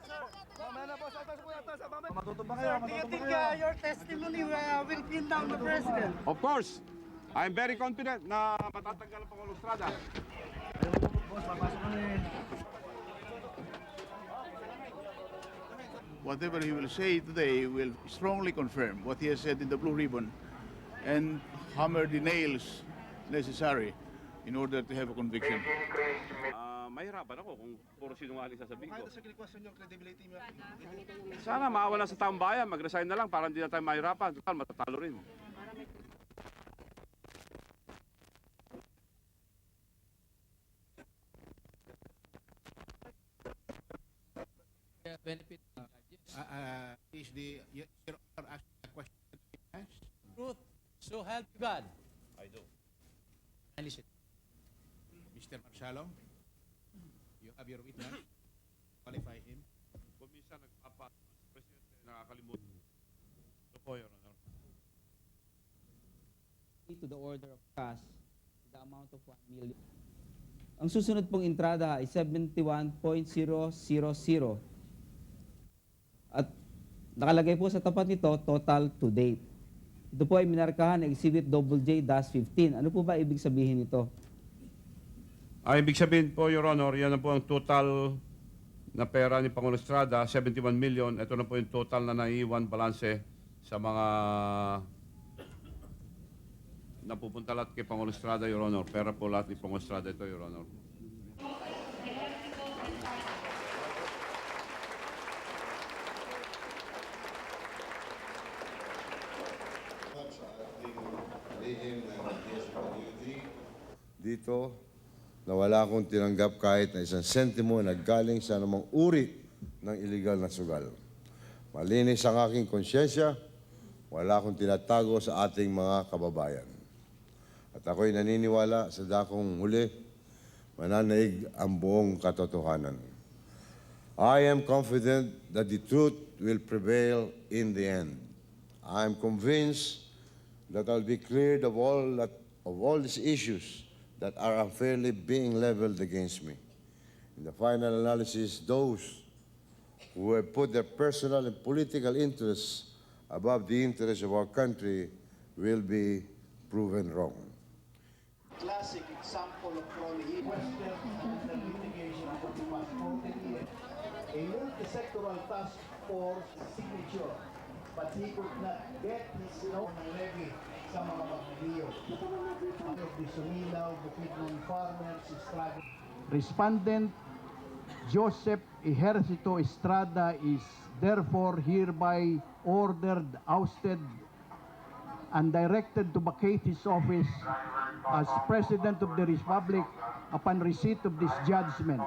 Do you think your testimony will pin down the president? Of course, I'm very confident na matatanggal ang Pangulong Estrada. Whatever he will say today will strongly confirm what he has said in the Blue Ribbon and hammer the nails necessary in order to have a conviction. Mahirapan ako kung puro sinungaling sasabihin ko. Sa question yung credibility mo. Sana maawala sa taong bayan, mag-resign na lang para hindi na tayo mahirapan. Total, matatalo rin. Benefit. Is the your Honor asking a question? Yes? Truth. So help you God. I do. Listen. Mr. Marshalo, you have your witness. Qualify him. Kung minsan Presidente, nakakalimutan. Ito po, Your Honor. To the order of cash, the amount of 1 million. Ang susunod pong entrada ay 71.000. At nakalagay po sa tapat nito, total to date. Ito po ay minarkahan ng Exhibit J-15. Ano po ba ibig sabihin nito? Ibig sabihin po, Your Honor, yan na po ang total na pera ni Pangulong Estrada, 71 million. Ito na po yung total na naiiwan balanse sa mga napupunta lahat kay Pangulong Estrada, Your Honor. Pera po lahat ni Pangulong Estrada ito, Your Honor. Dito, na wala akong tinanggap kahit na isang sentimo na galing sa anumang uri ng iligal na sugal. Malinis ang aking konsyensya, wala akong tinatago sa ating mga kababayan. At ako'y naniniwala sa dakong huli, mananaig ang buong katotohanan. I am confident that the truth will prevail in the end. I am convinced that I'll be cleared of all these issues that are unfairly being leveled against me. In the final analysis, those who have put their personal and political interests above the interests of our country will be proven wrong. Classic example of crony. Question and litigation for the past 14 years. A multi-sectoral task force signature, but he could not get his levy sa mga magbiyo. Of the Sumilaw, Bukidnon farmers is struggling. Respondent Joseph Ejercito Estrada is therefore hereby ordered, ousted, and directed to vacate his office as President of the Republic upon receipt of this judgment.